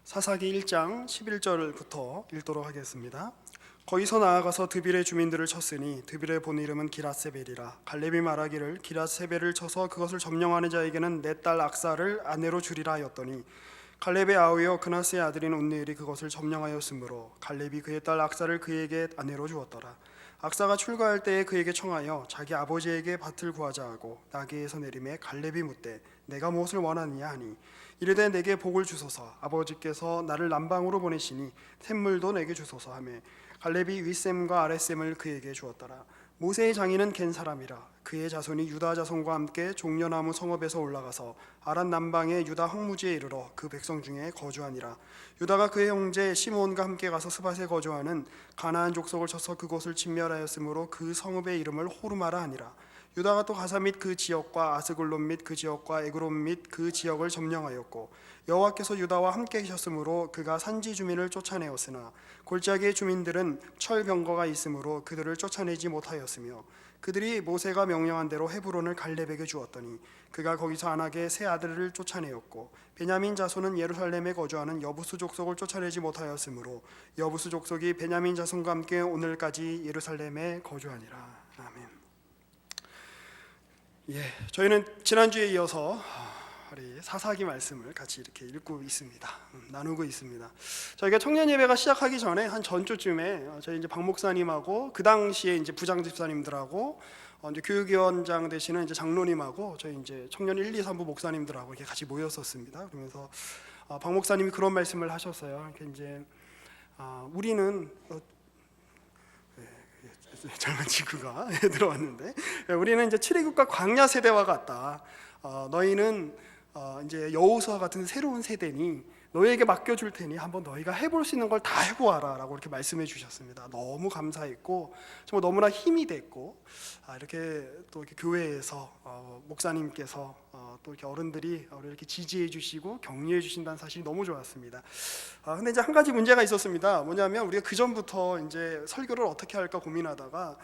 사사기 1장 11절부터 읽도록 하겠습니다. 거기서 나아가서 드빌의 주민들을 쳤으니 드빌의 본 이름은 기랏세벨이라. 갈렙이 말하기를 기랏세벨을 쳐서 그것을 점령하는 자에게는 내 딸 악사를 아내로 주리라 하였더니 갈렙의 아우여 그나스의 아들인 온느엘이 그것을 점령하였으므로 갈렙이 그의 딸 악사를 그에게 아내로 주었더라. 악사가 출가할 때에 그에게 청하여 자기 아버지에게 밭을 구하자 하고 나귀에서 내림에 갈렙이 묻되 내가 무엇을 원하느냐 하니 이르되 내게 복을 주소서. 아버지께서 나를 남방으로 보내시니 샘물도 내게 주소서 하매 갈렙이 윗샘과 아랫샘을 그에게 주었더라. 모세의 장인은 겐 사람이라. 그의 자손이 유다 자손과 함께 종려나무 성읍에서 올라가서 아란 남방의 유다 황무지에 이르러 그 백성 중에 거주하니라. 유다가 그의 형제 시므온과 함께 가서 스밧에 거주하는 가나안 족속을 쳐서 그곳을 진멸하였으므로 그 성읍의 이름을 호르마라 하니라. 유다가 또 가사 및 그 지역과 아스글론 및 그 지역과 에그론 및 그 지역을 점령하였고 여호와께서 유다와 함께 계셨으므로 그가 산지 주민을 쫓아내었으나 골짜기의 주민들은 철병거가 있으므로 그들을 쫓아내지 못하였으며 그들이 모세가 명령한 대로 헤브론을 갈렙에게 주었더니 그가 거기서 안악의 세 아들을 쫓아내었고 베냐민 자손은 예루살렘에 거주하는 여부수 족속을 쫓아내지 못하였으므로 여부수 족속이 베냐민 자손과 함께 오늘까지 예루살렘에 거주하니라. 아멘. 저희는 지난주에 이어서 우리 사사기 말씀을 같이 이렇게 읽고 있습니다. 나누고 있습니다. 저희가 청년 예배가 시작하기 전에 한 전주쯤에 저희 이제 박 목사님하고 그 당시에 이제 부장 집사님들하고 이제 교육위원장 되시는 이제 장로님하고 저희 이제 청년 1, 2, 3부 목사님들하고 이렇게 같이 모였었습니다. 그러면서 박 목사님이 그런 말씀을 하셨어요. 이렇게 이제 우리는 젊은 친구가 들어왔는데 우리는 이제 출애굽과 광야 세대와 같다. 너희는 이제 여호수아 같은 새로운 세대니 너희에게 맡겨줄 테니 한번 너희가 해볼 수 있는 걸 다 해보아라 라고 이렇게 말씀해 주셨습니다. 너무 감사했고 정말 너무나 힘이 됐고 이렇게 또 이렇게 교회에서 목사님께서 또 이렇게 어른들이 우리 이렇게 지지해 주시고 격려해 주신다는 사실이 너무 좋았습니다. 근데 이제 한 가지 문제가 있었습니다. 뭐냐면 우리가 그 전부터 이제 설교를 어떻게 할까 고민하다가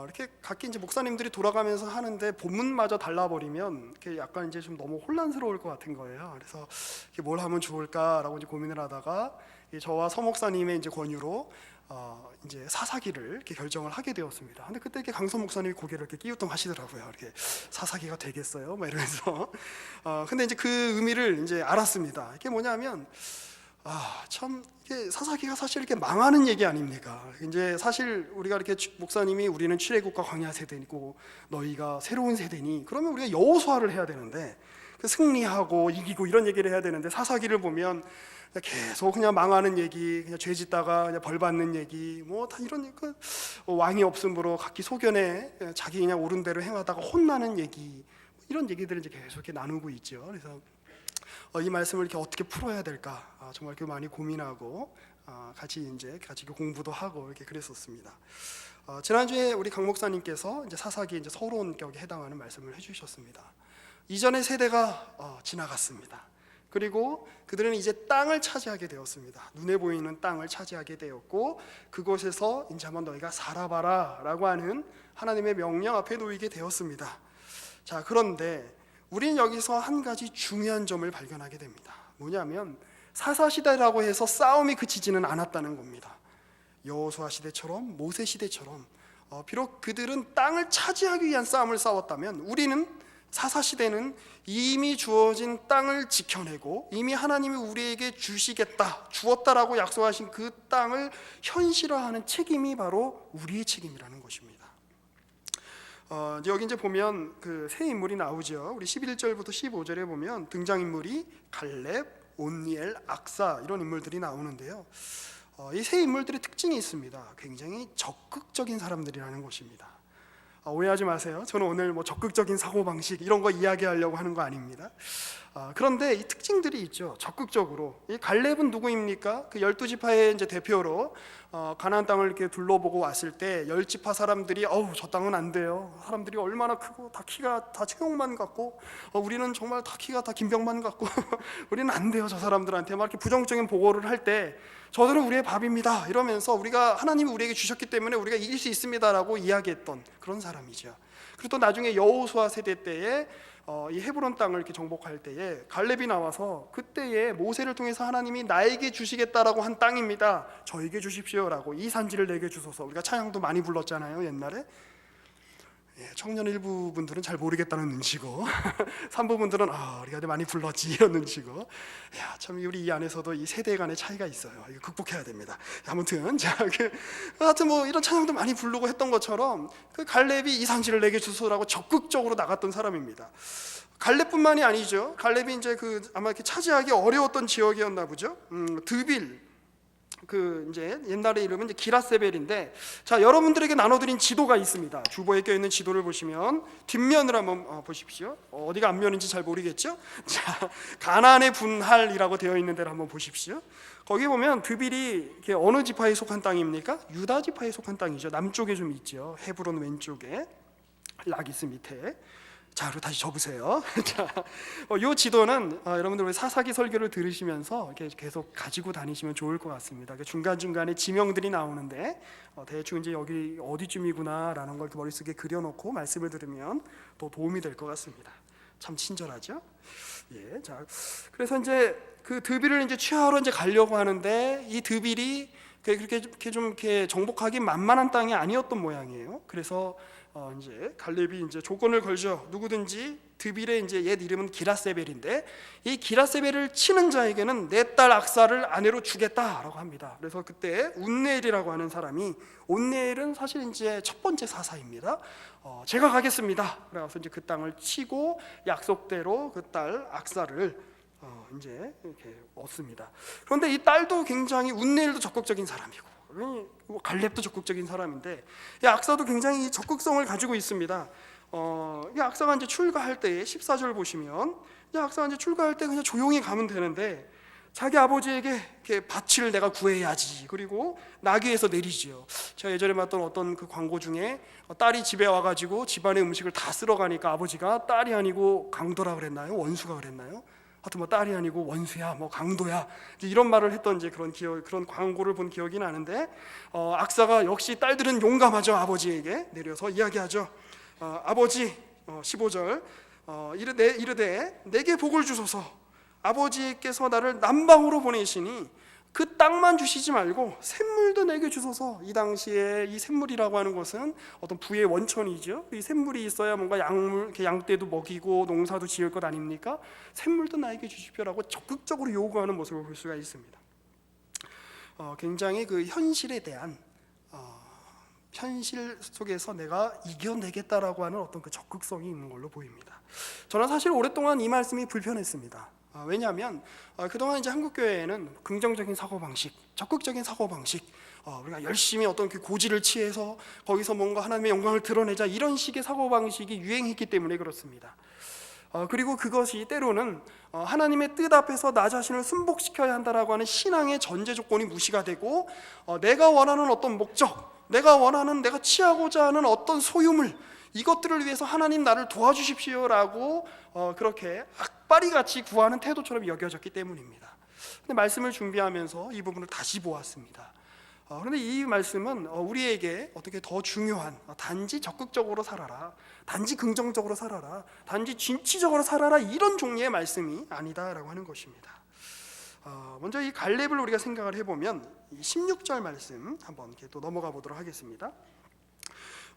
이렇게 각기 이제 목사님들이 돌아가면서 하는데 본문마저 달라버리면 이렇게 약간 이제 좀 너무 혼란스러울 것 같은 거예요. 그래서 이렇게 뭘 하면 좋을까라고 이제 고민을 하다가 저와 서 목사님의 이제 권유로 이제 사사기를 이렇게 결정을 하게 되었습니다. 근데 그때 이렇게 강서 목사님이 고개를 이렇게 끼우뚱하시더라고요. 이렇게 사사기가 되겠어요? 막 이러면서. 근데 이제 그 의미를 이제 알았습니다. 이게 뭐냐면 참 이게 사사기가 사실 이렇게 망하는 얘기 아닙니까? 이제 사실 우리가 이렇게 목사님이 우리는 출애굽과 광야 세대이고 너희가 새로운 세대니 그러면 우리가 여호수아를 해야 되는데 승리하고 이기고 이런 얘기를 해야 되는데 사사기를 보면 계속 그냥 망하는 얘기, 그냥 죄 짓다가 그냥 벌 받는 얘기, 뭐 다 이런 얘기, 왕이 없으므로 각기 소견에 자기 그냥 옳은 대로 행하다가 혼나는 얘기, 이런 얘기들을 이제 계속 이렇게 나누고 있죠. 그래서 이 말씀을 이렇게 어떻게 풀어야 될까 정말 이렇게 많이 고민하고 같이 공부도 하고 이렇게 그랬었습니다. 지난주에 우리 강 목사님께서 이제 사사기 이제 서론격에 해당하는 말씀을 해주셨습니다. 이전의 세대가 지나갔습니다. 그리고 그들은 이제 땅을 차지하게 되었습니다. 눈에 보이는 땅을 차지하게 되었고 그곳에서 이제 한번 너희가 살아봐라라고 하는 하나님의 명령 앞에 놓이게 되었습니다. 자, 그런데 우리는 여기서 한 가지 중요한 점을 발견하게 됩니다. 뭐냐면 사사시대라고 해서 싸움이 그치지는 않았다는 겁니다. 여호수아 시대처럼 모세 시대처럼 비록 그들은 땅을 차지하기 위한 싸움을 싸웠다면 우리는 사사시대는 이미 주어진 땅을 지켜내고 이미 하나님이 우리에게 주었다라고 약속하신 그 땅을 현실화하는 책임이 바로 우리의 책임이라는 것입니다. 여기 이제 보면 그 세 인물이 나오죠. 우리 11절부터 15절에 보면 등장인물이 갈렙, 온니엘, 악사 이런 인물들이 나오는데요. 이 세 인물들의 특징이 있습니다. 굉장히 적극적인 사람들이라는 것입니다. 오해하지 마세요. 저는 오늘 뭐 적극적인 사고방식 이런 거 이야기하려고 하는 거 아닙니다. 그런데 이 특징들이 있죠. 적극적으로. 이 갈렙은 누구입니까? 그 12지파의 이제 대표로 가나안 땅을 이렇게 둘러보고 왔을 때 10지파 사람들이 저 땅은 안 돼요. 사람들이 얼마나 크고 다 키가 다 최용만 같고 우리는 정말 다 키가 다 김병만 같고 우리는 안 돼요. 저 사람들한테 막 이렇게 부정적인 보고를 할 때 저들은 우리의 밥입니다 이러면서 우리가 하나님이 우리에게 주셨기 때문에 우리가 이길 수 있습니다라고 이야기했던 그런 사람이죠. 그리고 또 나중에 여호수아 세대 때에 이 헤브론 땅을 이렇게 정복할 때에 갈렙이 나와서 그때에 모세를 통해서 하나님이 나에게 주시겠다라고 한 땅입니다. 저에게 주십시오라고 이 산지를 내게 주소서. 우리가 찬양도 많이 불렀잖아요, 옛날에. 청년 일부 분들은 잘 모르겠다는 눈치고 산부 분들은 우리가 많이 불렀지 이런 눈치고. 참 우리 이 안에서도 이 세대 간의 차이가 있어요. 이거 극복해야 됩니다. 아무튼 하여튼 뭐 이런 찬양도 많이 부르고 했던 것처럼 그 갈렙이 이 산지를 내게 주소라고 적극적으로 나갔던 사람입니다. 갈렙뿐만이 아니죠. 갈렙이 이제 아마 이렇게 차지하기 어려웠던 지역이었나 보죠. 드빌, 이제 옛날의 이름은 이제 기라세벨인데, 자, 여러분들에게 나눠드린 지도가 있습니다. 주보에 껴있는 지도를 보시면 뒷면을 한번 보십시오. 어디가 앞면인지 잘 모르겠죠? 자, 가나안의 분할이라고 되어 있는 데를 한번 보십시오. 거기 보면 드빌이 어느 지파에 속한 땅입니까? 유다 지파에 속한 땅이죠. 남쪽에 좀 있죠. 헤브론 왼쪽에, 라기스 밑에. 자, 그리고 다시 접으세요. 자, 이 지도는 여러분들 사사기 설교를 들으시면서 이렇게 계속 가지고 다니시면 좋을 것 같습니다. 중간 중간에 지명들이 나오는데 대충 이제 여기 어디쯤이구나라는 걸 머릿속에 그려놓고 말씀을 들으면 또 도움이 될 것 같습니다. 참 친절하죠? 예, 자, 그래서 이제 그 드빌을 이제 취하러 이제 가려고 하는데 이 드빌이 그렇게 좀 이렇게 정복하기 만만한 땅이 아니었던 모양이에요. 그래서 이제 갈렙이 이제 조건을 걸죠. 누구든지 드빌의 이제 옛 이름은 기라세벨인데 이 기라세벨을 치는 자에게는 내 딸 악사를 아내로 주겠다라고 합니다. 그래서 그때 온네엘이라고 하는 사람이, 온네엘은 사실 이제 첫 번째 사사입니다. 제가 가겠습니다. 그래서 이제 그 땅을 치고 약속대로 그 딸 악사를 이제 이렇게 얻습니다. 그런데 이 딸도 굉장히, 온네엘도 적극적인 사람이고 갈렙도 적극적인 사람인데 이 악사도 굉장히 적극성을 가지고 있습니다. 이 악사가 이제 출가할 때에 14절 보시면 이 악사가 이제 출가할 때 그냥 조용히 가면 되는데 자기 아버지에게 이렇게 밭을 내가 구해야지. 그리고 나귀에서 내리지요. 제가 예전에 봤던 어떤 그 광고 중에 딸이 집에 와가지고 집안의 음식을 다 쓸어가니까 아버지가 딸이 아니고 강도라 그랬나요? 원수가 그랬나요? 하여튼 뭐 딸이 아니고 원수야, 뭐 강도야, 이런 말을 했던 이제 그런 광고를 본 기억이 나는데 악사가 역시 딸들은 용감하죠. 아버지에게 내려서 이야기하죠. 아버지, 15절 이르되 내게 복을 주소서. 아버지께서 나를 남방으로 보내시니 그 땅만 주시지 말고 샘물도 내게 주소서. 이 당시에 이 샘물이라고 하는 것은 어떤 부의 원천이죠. 이 샘물이 있어야 뭔가 양떼도 먹이고 농사도 지을 것 아닙니까? 샘물도 나에게 주십시오라고 적극적으로 요구하는 모습을 볼 수가 있습니다. 굉장히 그 현실에 대한 현실 속에서 내가 이겨내겠다라고 하는 어떤 그 적극성이 있는 걸로 보입니다. 저는 사실 오랫동안 이 말씀이 불편했습니다. 왜냐하면 그동안 이제 한국 교회에는 긍정적인 사고방식, 적극적인 사고방식, 우리가 열심히 어떤 그 고지를 취해서 거기서 뭔가 하나님의 영광을 드러내자, 이런 식의 사고방식이 유행했기 때문에 그렇습니다. 그리고 그것이 때로는 하나님의 뜻 앞에서 나 자신을 순복시켜야 한다라고 하는 신앙의 전제 조건이 무시가 되고 내가 원하는 어떤 목적, 내가 취하고자 하는 어떤 소유물, 이것들을 위해서 하나님 나를 도와주십시오라고 그렇게 악바리같이 구하는 태도처럼 여겨졌기 때문입니다. 근데 말씀을 준비하면서 이 부분을 다시 보았습니다. 그런데 이 말씀은 우리에게 어떻게 더 중요한, 단지 적극적으로 살아라, 단지 긍정적으로 살아라, 단지 진취적으로 살아라, 이런 종류의 말씀이 아니다라고 하는 것입니다. 먼저 이 갈렙을 우리가 생각을 해보면 16절 말씀 한번 이렇게 또 넘어가 보도록 하겠습니다.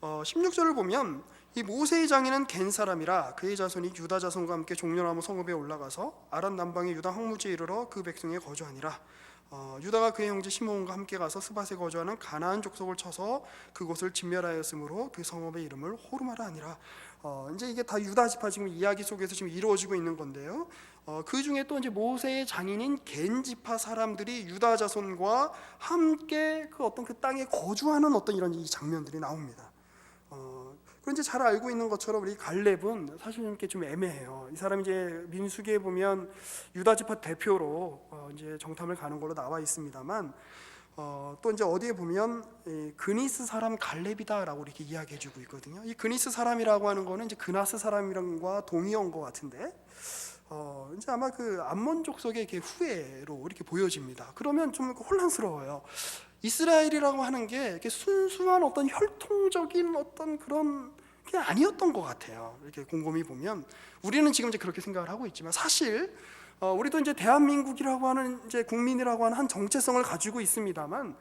16절을 보면 이 모세의 장인은 겐 사람이라 그의 자손이 유다 자손과 함께 종려나무 성읍에 올라가서 아란 남방의 유다 황무지에 이르러 그 백성에 거주하니라. 유다가 그의 형제 시므온과 함께 가서 스밧에 거주하는 가나안 족속을 쳐서 그곳을 진멸하였으므로 그 성읍의 이름을 호르마라 하니라. 이제 이게 다 유다 지파 지금 이야기 속에서 지금 이루어지고 있는 건데요. 그 중에 또 이제 모세의 장인인 겐 지파 사람들이 유다 자손과 함께 그 어떤 그 땅에 거주하는 어떤 이런 이 장면들이 나옵니다. 그런데 잘 알고 있는 것처럼 우리 갈렙은 사실 이렇게 좀 애매해요. 이 사람이 이제 민수기에 보면 유다 지파 대표로 이제 정탐을 가는 걸로 나와 있습니다만, 또 이제 어디에 보면 그니스 사람 갈렙이다라고 이렇게 이야기해주고 있거든요. 이 그니스 사람이라고 하는 거는 이제 그나스 사람이랑과 동의어인 것 같은데, 이제 아마 그 암몬 족속의 이렇게 후예로 이렇게 보여집니다. 그러면 좀 혼란스러워요. 이스라엘이라고 하는 게 이렇게 순수한 어떤 혈통적인 어떤 그런 그게 아니었던 것 같아요. 이렇게 곰곰이 보면 우리는 지금 이제 그렇게 생각을 하고 있지만 사실 우리도 이제 대한민국이라고 하는 이제 국민이라고 하는 한 정체성을 가지고 있습니다만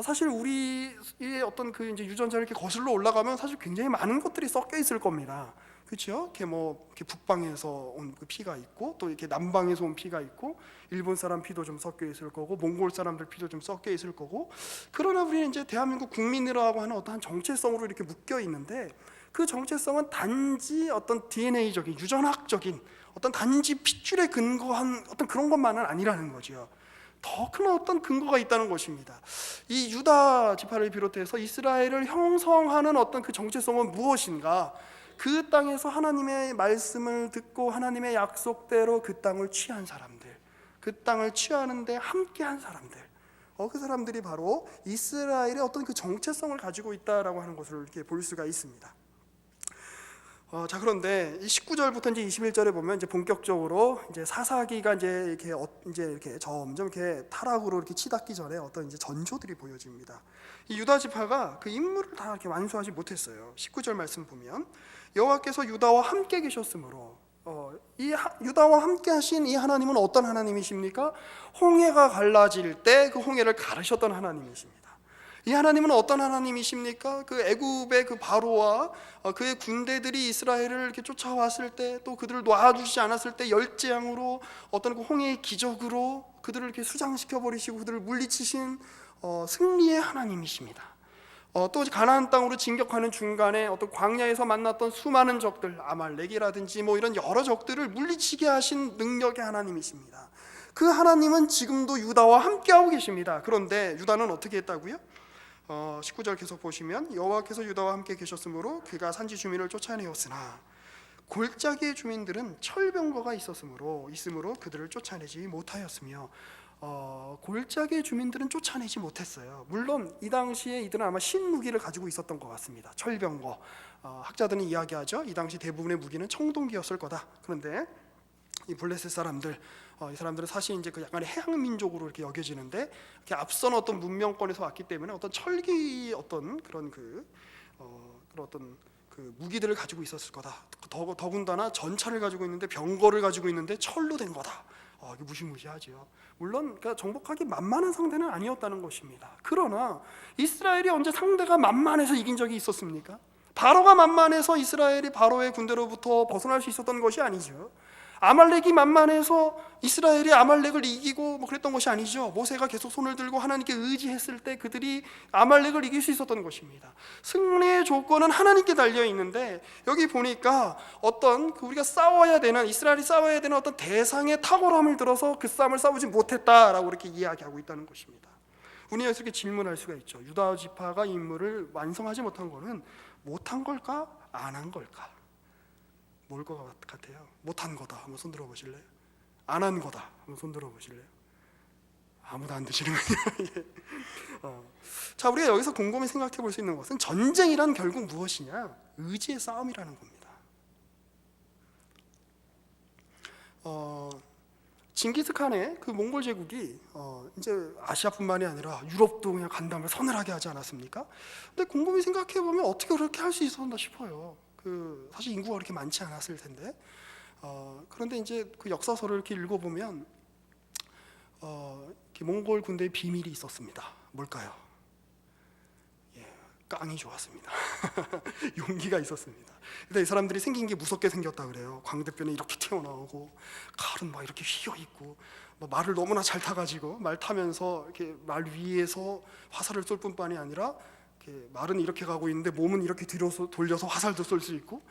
사실 우리의 어떤 그 이제 유전자를 이렇게 거슬러 올라가면 사실 굉장히 많은 것들이 섞여 있을 겁니다. 그렇죠? 이렇게 뭐 이렇게 북방에서 온 그 피가 있고 또 이렇게 남방에서 온 피가 있고 일본 사람 피도 좀 섞여 있을 거고 몽골 사람들 피도 좀 섞여 있을 거고 그러나 우리는 이제 대한민국 국민이라고 하는 어떠한 정체성으로 이렇게 묶여 있는데 그 정체성은 단지 어떤 DNA적인 유전학적인 어떤 단지 핏줄에 근거한 어떤 그런 것만은 아니라는 거죠. 더 큰 어떤 근거가 있다는 것입니다. 이 유다 지파를 비롯해서 이스라엘을 형성하는 어떤 그 정체성은 무엇인가? 그 땅에서 하나님의 말씀을 듣고 하나님의 약속대로 그 땅을 취한 사람들, 그 땅을 취하는데 함께한 사람들, 그 사람들이 바로 이스라엘의 어떤 그 정체성을 가지고 있다라고 하는 것을 이렇게 볼 수가 있습니다. 자 그런데 이 19절부터 이제 21절에 보면 이제 본격적으로 이제 사사기가 이제 이렇게 점점 이렇게 타락으로 이렇게 치닫기 전에 어떤 이제 전조들이 보여집니다. 이 유다 지파가 그 임무를 다 이렇게 완수하지 못했어요. 19절 말씀 보면 여호와께서 유다와 함께 계셨으므로 유다와 함께 하신 이 하나님은 어떤 하나님이십니까? 홍해가 갈라질 때 그 홍해를 가르셨던 하나님이십니다. 이 하나님은 어떤 하나님이십니까? 그 애굽의 그 바로와 그의 군대들이 이스라엘을 이렇게 쫓아왔을 때 또 그들을 놔주지 않았을 때 열재앙으로 어떤 그 홍해의 기적으로 그들을 이렇게 수장시켜 버리시고 그들을 물리치신 승리의 하나님이십니다. 또 가나안 땅으로 진격하는 중간에 어떤 광야에서 만났던 수많은 적들 아말렉이라든지 뭐 이런 여러 적들을 물리치게 하신 능력의 하나님이십니다. 그 하나님은 지금도 유다와 함께하고 계십니다. 그런데 유다는 어떻게 했다고요? 19절 계속 보시면 여호와께서 유다와 함께 계셨으므로 그가 산지 주민을 쫓아내었으나 골짜기의 주민들은 철병거가 있음으로 그들을 쫓아내지 못하였으며 골짜기의 주민들은 쫓아내지 못했어요. 물론 이 당시에 이들은 아마 신무기를 가지고 있었던 것 같습니다. 철병거. 학자들은 이야기하죠. 이 당시 대부분의 무기는 청동기였을 거다. 그런데 이 블레셋 사람들, 이 사람들은 사실 이제 그 약간의 해양 민족으로 이렇게 여겨지는데 이렇게 앞선 어떤 문명권에서 왔기 때문에 어떤 철기 어떤 그런 그런 어떤 그 무기들을 가지고 있었을 거다. 더군다나 전차를 가지고 있는데 병거를 가지고 있는데 철로 된 거다. 이게 무시무시하죠. 물론 그러니까 정복하기 만만한 상대는 아니었다는 것입니다. 그러나 이스라엘이 언제 상대가 만만해서 이긴 적이 있었습니까? 바로가 만만해서 이스라엘이 바로의 군대로부터 벗어날 수 있었던 것이 아니죠. 아말렉이 만만해서 이스라엘이 아말렉을 이기고 뭐 그랬던 것이 아니죠. 모세가 계속 손을 들고 하나님께 의지했을 때 그들이 아말렉을 이길 수 있었던 것입니다. 승리의 조건은 하나님께 달려 있는데 여기 보니까 어떤 우리가 싸워야 되는 이스라엘이 싸워야 되는 어떤 대상의 탁월함을 들어서 그 싸움을 싸우지 못했다라고 이렇게 이야기하고 있다는 것입니다. 우리가 이렇게 질문할 수가 있죠. 유다 지파가 임무를 완성하지 못한 것은 못한 걸까? 안 한 걸까? 뭘 것 같아요? 못한 거다. 한번 손 들어보실래요? 안 한 거다. 한번 손 들어보실래요? 아무도 안 드시는군요. 예. 자, 우리가 여기서 곰곰이 생각해 볼 수 있는 것은 전쟁이란 결국 무엇이냐? 의지의 싸움이라는 겁니다. 징기스칸의 그 몽골 제국이 이제 아시아뿐만이 아니라 유럽도 그냥 간담을 서늘하게 하지 않았습니까? 근데 곰곰이 생각해 보면 어떻게 그렇게 할 수 있었나 싶어요. 사실 인구가 그렇게 많지 않았을 텐데 그런데 이제 그 역사서를 이렇게 읽어보면 이렇게 몽골 군대의 비밀이 있었습니다. 뭘까요? 깡이 좋았습니다. 용기가 있었습니다. 근데 이 사람들이 생긴 게 무섭게 생겼다 그래요. 광대뼈는 이렇게 튀어나오고 칼은 막 이렇게 휘어 있고 말을 너무나 잘 타가지고 말 타면서 이렇게 말 위에서 화살을 쏠 뿐만이 아니라 말은 이렇게 가고 있는데 몸은 이렇게 뒤로 돌려서 화살도 쏠 수 있고.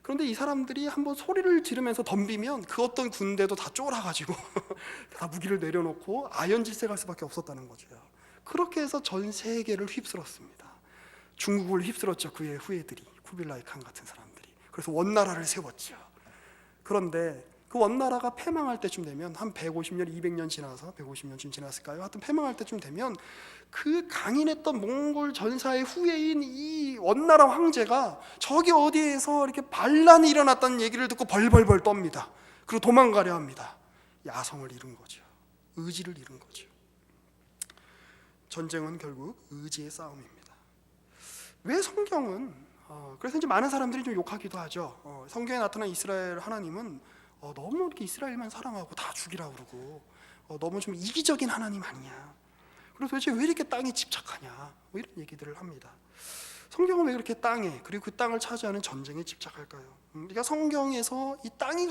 그런데 이 사람들이 한번 소리를 지르면서 덤비면 그 어떤 군대도 다 쫄아가지고 다 무기를 내려놓고 아연질색할 수밖에 없었다는 거죠. 그렇게 해서 전 세계를 휩쓸었습니다. 중국을 휩쓸었죠. 그의 후예들이, 쿠빌라이 칸 같은 사람들이. 그래서 원나라를 세웠죠. 그런데 그 원나라가 패망할 때쯤 되면 한 150년, 200년 지나서 150년쯤 지났을까요? 하여튼 패망할 때쯤 되면 그 강인했던 몽골 전사의 후예인 이 원나라 황제가 저기 어디에서 이렇게 반란이 일어났다는 얘기를 듣고 벌벌벌 떱니다. 그리고 도망가려 합니다. 야성을 잃은 거죠. 의지를 잃은 거죠. 전쟁은 결국 의지의 싸움입니다. 왜 성경은 그래서 이제 많은 사람들이 좀 욕하기도 하죠. 성경에 나타난 이스라엘 하나님은 너무 이렇게 이스라엘만 사랑하고 다 죽이라고 그러고 너무 좀 이기적인 하나님 아니냐. 그래서 도대체 왜 이렇게 땅에 집착하냐, 뭐 이런 얘기들을 합니다. 성경은 왜 그렇게 땅에, 그리고 그 땅을 차지하는 전쟁에 집착할까요? 우리가 성경에서 이 땅이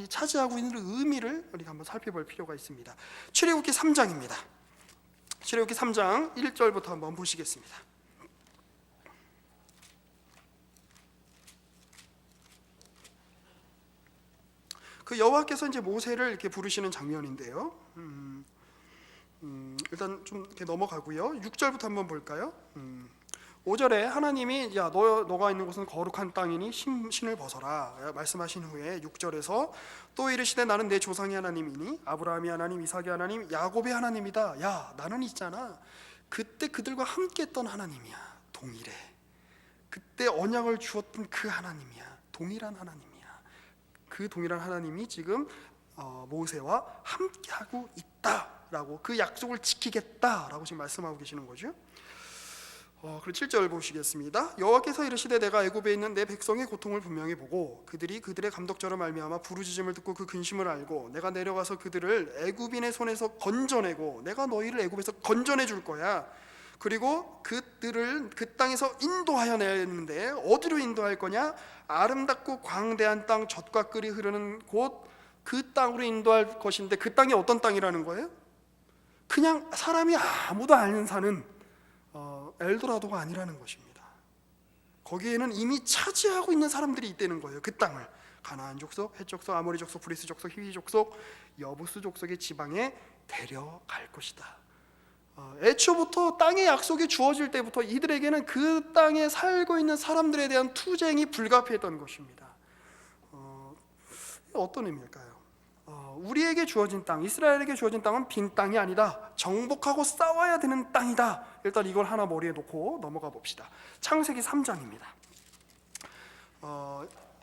차지하고 있는 의미를 우리가 한번 살펴볼 필요가 있습니다. 출애굽기 3장입니다. 출애굽기 3장 1절부터 한번 보시겠습니다. 그 여호와께서 이제 모세를 이렇게 부르시는 장면인데요. 일단 좀 이렇게 넘어가고요. 6절부터 한번 볼까요? 5절에 하나님이 야 너가 있는 곳은 거룩한 땅이니 신을 벗어라 말씀하신 후에 6절에서 또 이르시되 나는 내 조상의 하나님이니 아브라함의 하나님, 이삭의 하나님, 야곱의 하나님이다. 야 나는 있잖아 그때 그들과 함께 했던 하나님이야. 동일해. 그때 언약을 주었던 그 하나님이야. 동일한 하나님이야. 그 동일한 하나님이 지금 모세와 함께하고 있다라고, 그 약속을 지키겠다라고 지금 말씀하고 계시는 거죠. 그리고 7절 보시겠습니다. 여호와께서 이르시되 내가 애굽에 있는 내 백성의 고통을 분명히 보고 그들이 그들의 감독자로 말미암아 부르짖음을 듣고 그 근심을 알고 내가 내려가서 그들을 애굽인의 손에서 건져내고 내가 너희를 애굽에서 건져내 줄 거야. 그리고 그들을 그 땅에서 인도하여 내는데 어디로 인도할 거냐? 아름답고 광대한 땅, 젖과 꿀이 흐르는 곳, 그 땅으로 인도할 것인데 그 땅이 어떤 땅이라는 거예요? 그냥 사람이 아무도 안 사는 엘도라도가 아니라는 것입니다. 거기에는 이미 차지하고 있는 사람들이 있다는 거예요. 그 땅을 가나안 족속, 헷 족속, 아모리 족속, 브리스 족속, 히위 족속, 여부스 족속의 지방에 데려갈 것이다. 애초부터 땅의 약속이 주어질 때부터 이들에게는 그 땅에 살고 있는 사람들에 대한 투쟁이 불가피했던 것입니다. 어떤 의미일까요? 우리에게 주어진 땅, 이스라엘에게 주어진 땅은 빈 땅이 아니다. 정복하고 싸워야 되는 땅이다. 일단 이걸 하나 머리에 놓고 넘어가 봅시다. 창세기 3장입니다.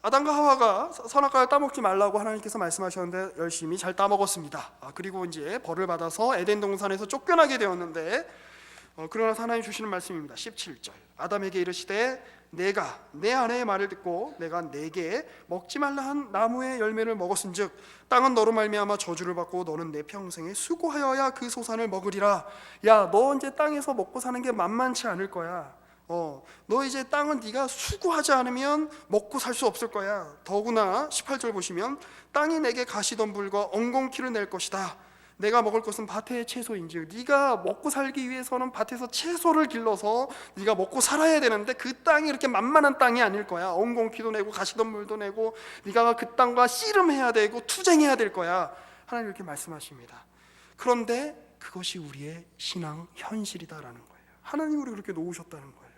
아담과 하와가 선악과를 따먹지 말라고 하나님께서 말씀하셨는데 열심히 잘 따먹었습니다. 그리고 이제 벌을 받아서 에덴 동산에서 쫓겨나게 되었는데 그러나 하나님 주시는 말씀입니다. 17절 아담에게 이르시되 내가 내 아내의 말을 듣고 내가 내게 먹지 말라 한 나무의 열매를 먹었은즉 땅은 너로 말미암아 저주를 받고 너는 내 평생에 수고하여야 그 소산을 먹으리라. 야, 너 이제 땅에서 먹고 사는 게 만만치 않을 거야. 너 이제 땅은 네가 수고하지 않으면 먹고 살 수 없을 거야. 더구나 18절 보시면 땅이 내게 가시덤불과 엉겅퀴를 낼 것이다. 내가 먹을 것은 밭의 채소인즉 네가 먹고 살기 위해서는 밭에서 채소를 길러서 네가 먹고 살아야 되는데 그 땅이 이렇게 만만한 땅이 아닐 거야. 엉겅퀴도 내고 가시덤불도 내고 네가 그 땅과 씨름해야 되고 투쟁해야 될 거야. 하나님 이렇게 말씀하십니다. 그런데 그것이 우리의 신앙 현실이다라는 거예요. 하나님이 우리를 그렇게 놓으셨다는 거예요.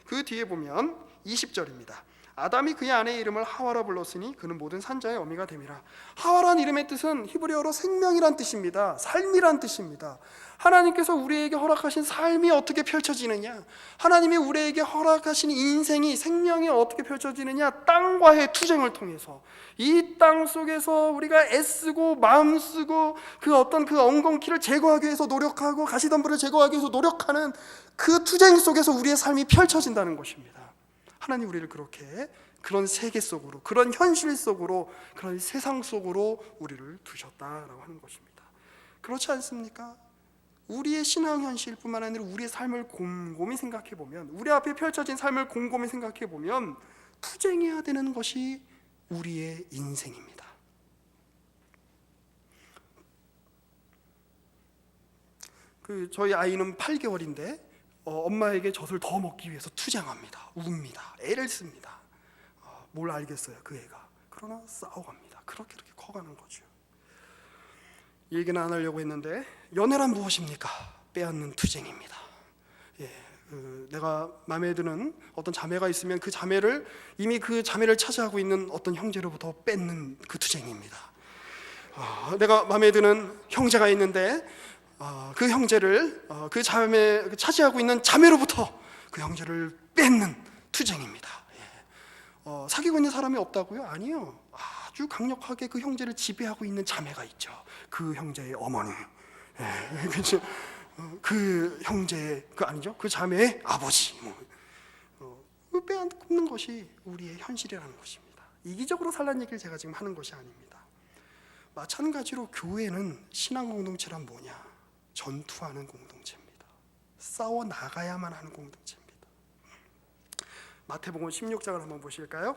그 뒤에 보면 20절입니다. 아담이 그의 아내의 이름을 하와라 불렀으니 그는 모든 산자의 어미가 됨이라. 하와란 이름의 뜻은 히브리어로 생명이란 뜻입니다. 삶이란 뜻입니다. 하나님께서 우리에게 허락하신 삶이 어떻게 펼쳐지느냐, 하나님이 우리에게 허락하신 인생이, 생명이 어떻게 펼쳐지느냐, 땅과의 투쟁을 통해서 이 땅 속에서 우리가 애쓰고 마음 쓰고 그 어떤 그 엉겅퀴를 제거하기 위해서 노력하고 가시덤불을 제거하기 위해서 노력하는 그 투쟁 속에서 우리의 삶이 펼쳐진다는 것입니다. 하나님 우리를 그렇게 그런 세계 속으로, 그런 현실 속으로, 그런 세상 속으로 우리를 두셨다라고 하는 것입니다. 그렇지 않습니까? 우리의 신앙 현실뿐만 아니라 우리의 삶을 곰곰이 생각해 보면, 우리 앞에 펼쳐진 삶을 곰곰이 생각해 보면 투쟁해야 되는 것이 우리의 인생입니다. 저희 아이는 8개월인데 엄마에게 젖을 더 먹기 위해서 투쟁합니다. 웁니다. 애를 씁니다. 뭘 알겠어요 그 애가. 그러나 싸워갑니다. 그렇게 커가는 거죠. 이 얘기는 안 하려고 했는데 연애란 무엇입니까? 빼앗는 투쟁입니다. 내가 마음에 드는 어떤 자매가 있으면 그 자매를, 이미 그 자매를 차지하고 있는 어떤 형제로부터 뺏는 그 투쟁입니다. 내가 마음에 드는 형제가 있는데 그 형제를 그 자매, 차지하고 있는 자매로부터 그 형제를 뺏는 투쟁입니다. 사귀고 있는 사람이 없다고요? 아니요. 아주 강력하게 그 형제를 지배하고 있는 자매가 있죠. 그 형제의 어머니, 그렇죠? 그 형제의 그 자매의 아버지, 빼앗는 것이 우리의 현실이라는 것입니다. 이기적으로 살라는 얘기를 제가 지금 하는 것이 아닙니다. 마찬가지로 교회는 신앙 공동체란 뭐냐? 전투하는 공동체입니다. 싸워 나가야만 하는 공동체입니다. 마태복음 16장을 한번 보실까요?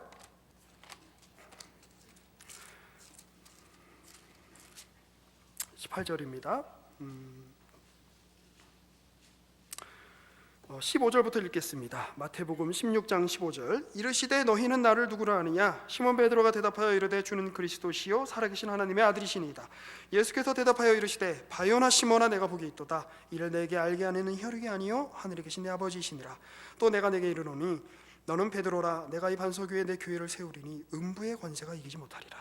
18절입니다. 15절부터 읽겠습니다. 마태복음 16장 15절. 이르시되 너희는 나를 누구라 하느냐? 시몬 베드로가 대답하여 이르되 주는 그리스도시요 살아계신 하나님의 아들이시니이다. 예수께서 대답하여 이르시되 바요나 시몬아 내가 보기 있도다. 이를 내게 알게 하는 혈육이 아니요 하늘에 계신 내 아버지이시니라. 또 내가 내게 이르노니 너는 베드로라. 내가 이 반석 위에 내 교회를 세우리니 음부의 권세가 이기지 못하리라.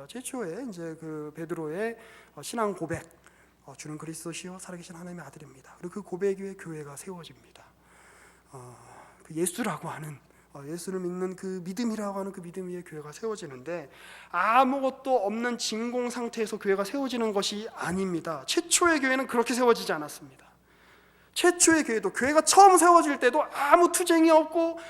최초에 이제 그 베드로의 신앙 고백, 주는 그리스도시요 살아계신 하나님의 아들입니다. 그리고 그 고백 위에 교회가 세워집니다. 그 예수라고 하는 예수를 믿는 그 믿음이라고 하는 그 믿음 위에 교회가 세워지는데 아무것도 없는 진공 상태에서 교회가 세워지는 것이 아닙니다. 최초의 교회는 그렇게 세워지지 않았습니다. 최초의 교회도 교회가 처음 세워질 때도 아무 투쟁이 없고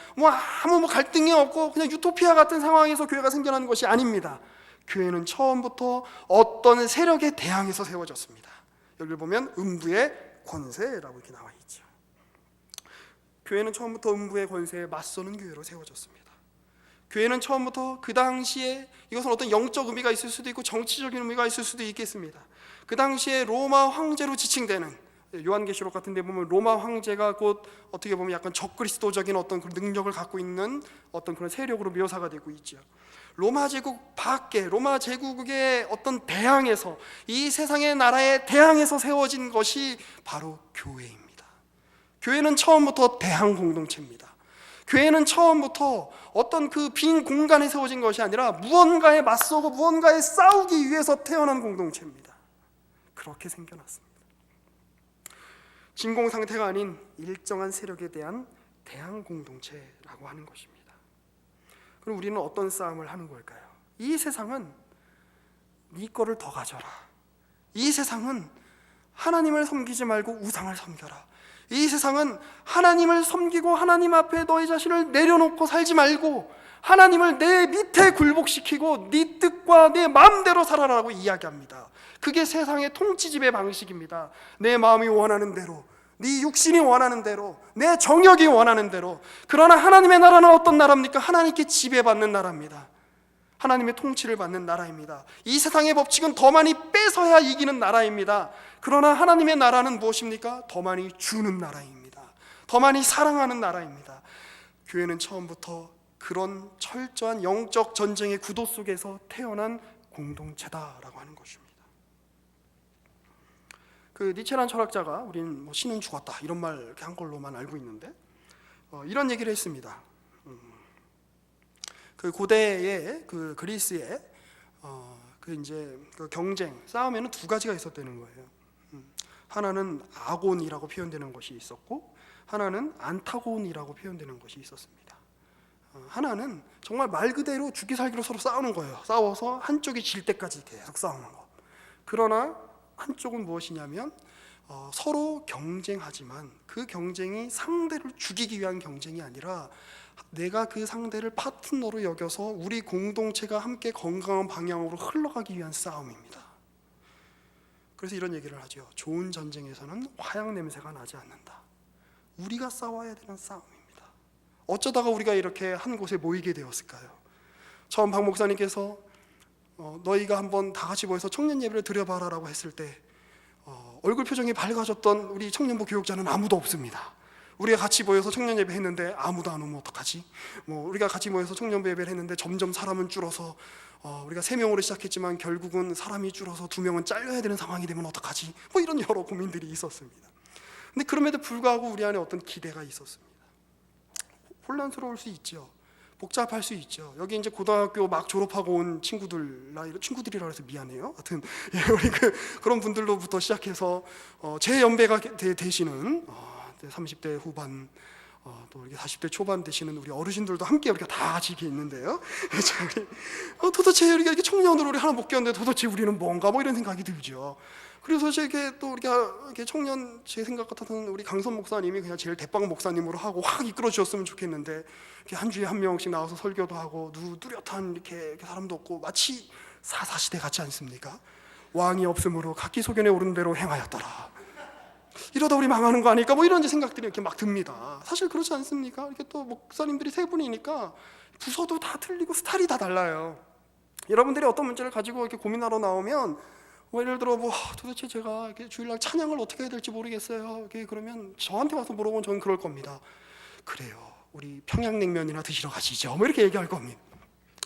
아무 갈등이 없고 그냥 유토피아 같은 상황에서 교회가 생겨나는 것이 아닙니다. 교회는 처음부터 어떤 세력에 대항해서 세워졌습니다. 여기 보면 음부의 권세라고 이렇게 나와 있죠. 교회는 처음부터 음부의 권세에 맞서는 교회로 세워졌습니다. 교회는 처음부터 그 당시에 이것은 어떤 영적 의미가 있을 수도 있고 정치적인 의미가 있을 수도 있겠습니다. 그 당시에 로마 황제로 지칭되는 요한계시록 같은 데 보면 로마 황제가 곧 어떻게 보면 약간 적그리스도적인 어떤 그런 능력을 갖고 있는 어떤 그런 세력으로 묘사가 되고 있죠. 로마 제국 밖에 로마 제국의 어떤 대항에서 이 세상의 나라에 대항해서 세워진 것이 바로 교회입니다. 교회는 처음부터 대항 공동체입니다. 교회는 처음부터 어떤 그 빈 공간에 세워진 것이 아니라 무언가에 맞서고 무언가에 싸우기 위해서 태어난 공동체입니다. 그렇게 생겨났습니다. 진공 상태가 아닌 일정한 세력에 대한 대항 공동체라고 하는 것입니다. 그럼 우리는 어떤 싸움을 하는 걸까요? 이 세상은 네 거를 더 가져라. 이 세상은 하나님을 섬기지 말고 우상을 섬겨라. 이 세상은 하나님을 섬기고 하나님 앞에 너희 자신을 내려놓고 살지 말고 하나님을 내 밑에 굴복시키고 네 뜻과 네 마음대로 살아라라고 이야기합니다. 그게 세상의 통치집의 방식입니다. 내 마음이 원하는 대로, 네 육신이 원하는 대로, 내 정욕이 원하는 대로. 그러나 하나님의 나라는 어떤 나라입니까? 하나님께 지배받는 나라입니다. 하나님의 통치를 받는 나라입니다. 이 세상의 법칙은 더 많이 뺏어야 이기는 나라입니다. 그러나 하나님의 나라는 무엇입니까? 더 많이 주는 나라입니다. 더 많이 사랑하는 나라입니다. 교회는 처음부터 그런 철저한 영적 전쟁의 구도 속에서 태어난 공동체다라고 하는 것입니다. 그 니체라는 철학자가 우리는 신은 죽었다 이런 말 이렇게 한 걸로만 알고 있는데 이런 얘기를 했습니다. 그 고대의 그 그리스의 그 이제 그 경쟁 싸움에는 두 가지가 있었다는 거예요. 하나는 아곤이라고 표현되는 것이 있었고 하나는 안타곤이라고 표현되는 것이 있었습니다. 하나는 정말 말 그대로 죽기 살기로 서로 싸우는 거예요. 싸워서 한쪽이 질 때까지 계속 싸우는 것. 그러나 한쪽은 무엇이냐면 서로 경쟁하지만 그 경쟁이 상대를 죽이기 위한 경쟁이 아니라 내가 그 상대를 파트너로 여겨서 우리 공동체가 함께 건강한 방향으로 흘러가기 위한 싸움입니다. 그래서 이런 얘기를 하죠. 좋은 전쟁에서는 화약 냄새가 나지 않는다. 우리가 싸워야 되는 싸움입니다. 어쩌다가 우리가 이렇게 한 곳에 모이게 되었을까요? 처음 박 목사님께서 너희가 한번 다 같이 모여서 청년 예배를 드려봐라 라고 했을 때 얼굴 표정이 밝아졌던 우리 청년부 교육자는 아무도 없습니다. 우리가 같이 모여서 청년 예배 했는데 아무도 안 오면 어떡하지? 우리가 같이 모여서 청년 예배를 했는데 점점 사람은 줄어서 우리가 3명으로 시작했지만 결국은 사람이 줄어서 2명은 잘려야 되는 상황이 되면 어떡하지? 이런 여러 고민들이 있었습니다. 근데 그럼에도 불구하고 우리 안에 어떤 기대가 있었습니다. 혼란스러울 수 있죠. 복잡할 수 있죠. 여기 이제 고등학교 막 졸업하고 온 친구들이라 해서 미안해요. 하여튼 우리 그런 분들로부터 시작해서 제 연배가 되시는 30대 후반 또 이렇게 40대 초반 되시는 우리 어르신들도 함께 우리가 다 같이 이렇게 있는데요. 도대체 우리가 이렇게 청년으로 우리 하나 못 꼈는데 도대체 우리는 뭔가 이런 생각이 들죠. 그래서 제게 또 이렇게 청년 제 생각 같아서는 우리 강선 목사님이 그냥 제일 대빵 목사님으로 하고 확 이끌어 주셨으면 좋겠는데 이렇게 한 주에 한 명씩 나와서 설교도 하고 뚜렷한 이렇게 사람도 없고 마치 사사시대 같지 않습니까? 왕이 없으므로 각기 소견에 오른 대로 행하였더라. 이러다 우리 망하는 거 아닐까? 뭐 이런 생각들이 이렇게 막 듭니다. 사실 그렇지 않습니까? 이렇게 또 목사님들이 세 분이니까 부서도 다 틀리고 스타일이 다 달라요. 여러분들이 어떤 문제를 가지고 이렇게 고민하러 나오면 예를 들어 도대체 제가 이렇게 주일날 찬양을 어떻게 해야 될지 모르겠어요. 이렇게 그러면 저한테 와서 물어보면 저는 그럴 겁니다. 그래요, 우리 평양냉면이나 드시러 가시죠. 뭐 이렇게 얘기할 겁니다.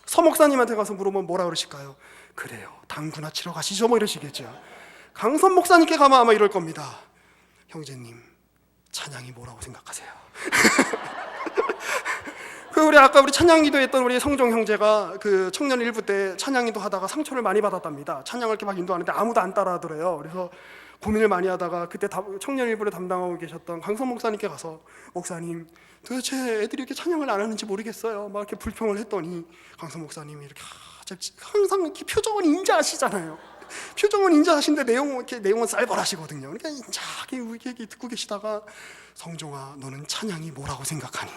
서 목사님한테 가서 물어보면 뭐라 그러실까요? 그래요, 당구나 치러 가시죠. 뭐 이러시겠죠. 강선 목사님께 가면 아마 이럴 겁니다. 형제님, 찬양이 뭐라고 생각하세요? 우리 찬양기도 했던 우리 성종 형제가 그 청년 일부 때 찬양기도 하다가 상처를 많이 받았답니다. 찬양을 이렇게 막 인도하는데 아무도 안 따라하더래요. 그래서 고민을 많이 하다가 그때 청년 일부를 담당하고 계셨던 강선 목사님께 가서 목사님, 도대체 애들이 이렇게 찬양을 안 하는지 모르겠어요. 막 이렇게 불평을 했더니 강선 목사님이 이렇게 항상 이렇게 표정은 인자하시잖아요. 표정은 인자하신데 내용은 쌀벌하시거든요. 그러니까 인자하게 듣고 계시다가 성종아, 너는 찬양이 뭐라고 생각하니?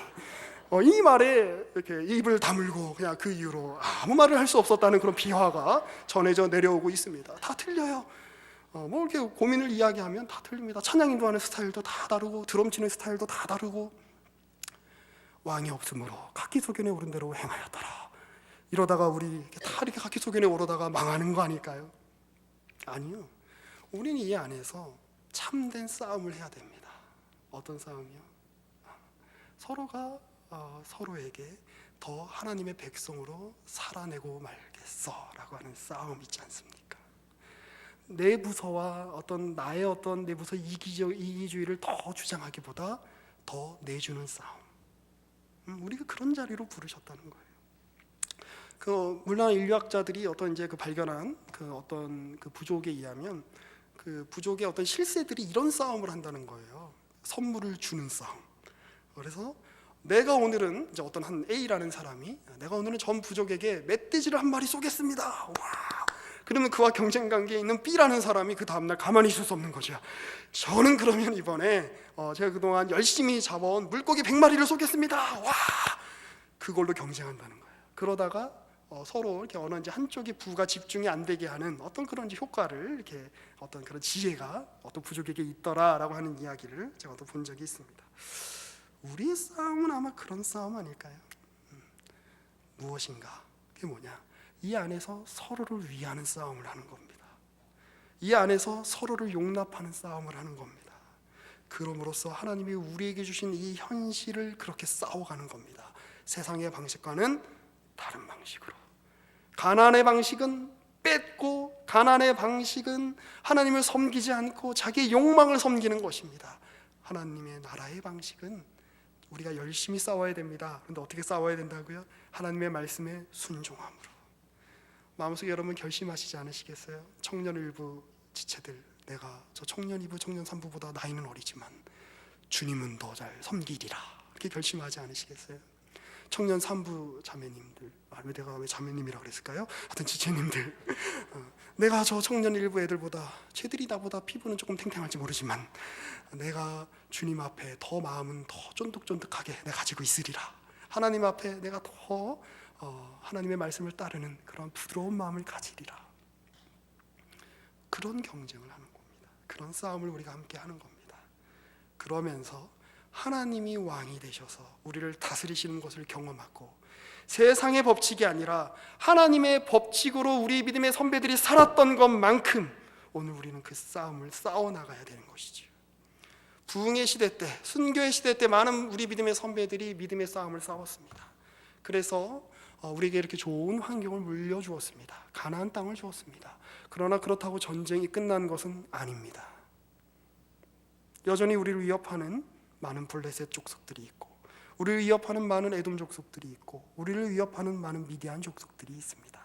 이 말에 이렇게 입을 다물고 그냥 그 이후로 아무 말을 할 수 없었다는 그런 비화가 전해져 내려오고 있습니다. 다 틀려요. 이렇게 고민을 이야기하면 다 틀립니다. 찬양 인도하는 스타일도 다 다르고 드럼 치는 스타일도 다 다르고 왕이 없으므로 각기 소견에 오른 대로 행하였더라. 이러다가 우리 다 이렇게 각기 소견에 오르다가 망하는 거 아닐까요? 아니요. 우리는 이 안에서 참된 싸움을 해야 됩니다. 어떤 싸움이요? 서로가 서로에게 더 하나님의 백성으로 살아내고 말겠어라고 하는 싸움 있지 않습니까? 내 부서와 나의 내 부서 이기주의를 더 주장하기보다 더 내주는 싸움. 우리가 그런 자리로 부르셨다는 거예요. 물론 인류학자들이 발견한 어떤 부족에 의하면 그 부족의 어떤 실세들이 이런 싸움을 한다는 거예요. 선물을 주는 싸움. 그래서 내가 오늘은 어떤 한 A라는 사람이 내가 오늘은 전 부족에게 멧돼지를 한 마리 쏘겠습니다. 와! 그러면 그와 경쟁 관계에 있는 B라는 사람이 그 다음날 가만히 있을 수 없는 거죠. 저는 그러면 이번에 제가 그동안 열심히 잡아온 물고기 100마리를 쏘겠습니다. 와! 그걸로 경쟁한다는 거예요. 그러다가 서로 이렇게 어느 한쪽이 부가 집중이 안 되게 하는 어떤 그런 효과를 이렇게 어떤 그런 지혜가 어떤 부족에게 있더라라고 하는 이야기를 제가 또 본 적이 있습니다. 우리의 싸움은 아마 그런 싸움 아닐까요? 무엇인가? 그게 뭐냐? 이 안에서 서로를 위하는 싸움을 하는 겁니다. 이 안에서 서로를 용납하는 싸움을 하는 겁니다. 그럼으로써 하나님이 우리에게 주신 이 현실을 그렇게 싸워가는 겁니다. 세상의 방식과는 다른 방식으로. 가난의 방식은 뺏고, 가난의 방식은 하나님을 섬기지 않고 자기의 욕망을 섬기는 것입니다. 하나님의 나라의 방식은 우리가 열심히 싸워야 됩니다. 그런데 어떻게 싸워야 된다고요? 하나님의 말씀에 순종함으로. 마음속에 여러분 결심하시지 않으시겠어요? 청년 일부 지체들, 내가 저 청년 2부, 청년 3부보다 나이는 어리지만 주님은 더 잘 섬기리라, 이렇게 결심하지 않으시겠어요? 청년 3부 자매님들, 내가 왜 자매님이라고 그랬을까요? 하여튼 지체님들, 내가 저 청년 1부 애들보다 쟤들이 나보다 피부는 조금 탱탱할지 모르지만 내가 주님 앞에 더 마음은 더 쫀득쫀득하게 내가 가지고 있으리라. 하나님 앞에 내가 더 하나님의 말씀을 따르는 그런 부드러운 마음을 가지리라. 그런 경쟁을 하는 겁니다. 그런 싸움을 우리가 함께 하는 겁니다. 그러면서 하나님이 왕이 되셔서 우리를 다스리시는 것을 경험하고 세상의 법칙이 아니라 하나님의 법칙으로 우리 믿음의 선배들이 살았던 것만큼 오늘 우리는 그 싸움을 싸워나가야 되는 것이죠. 부흥의 시대 때, 순교의 시대 때 많은 우리 믿음의 선배들이 믿음의 싸움을 싸웠습니다. 그래서 우리에게 이렇게 좋은 환경을 물려주었습니다. 가나안 땅을 주었습니다. 그러나 그렇다고 전쟁이 끝난 것은 아닙니다. 여전히 우리를 위협하는 많은 블레셋 족속들이 있고, 우리를 위협하는 많은 에돔 족속들이 있고, 우리를 위협하는 많은 미디안 족속들이 있습니다.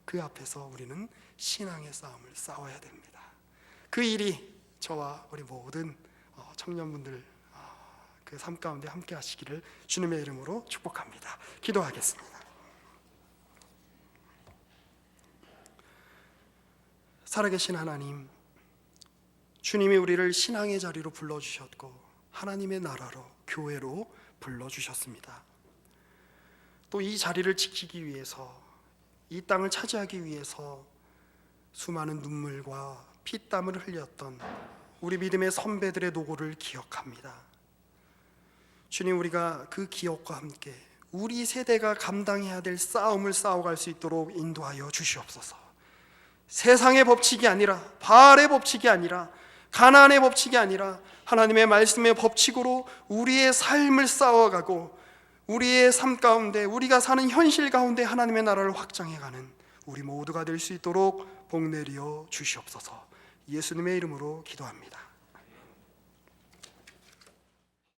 그 앞에서 우리는 신앙의 싸움을 싸워야 됩니다. 그 일이 저와 우리 모든 청년분들 그 삶 가운데 함께 하시기를 주님의 이름으로 축복합니다. 기도하겠습니다. 살아계신 하나님, 주님이 우리를 신앙의 자리로 불러주셨고 하나님의 나라로, 교회로 불러주셨습니다. 또 이 자리를 지키기 위해서, 이 땅을 차지하기 위해서 수많은 눈물과 피땀을 흘렸던 우리 믿음의 선배들의 노고를 기억합니다. 주님, 우리가 그 기억과 함께 우리 세대가 감당해야 될 싸움을 싸워갈 수 있도록 인도하여 주시옵소서. 세상의 법칙이 아니라, 바알의 법칙이 아니라, 가나안의 법칙이 아니라 하나님의 말씀의 법칙으로 우리의 삶을 싸워가고 우리의 삶 가운데, 우리가 사는 현실 가운데 하나님의 나라를 확장해가는 우리 모두가 될 수 있도록 복 내리어 주시옵소서. 예수님의 이름으로 기도합니다.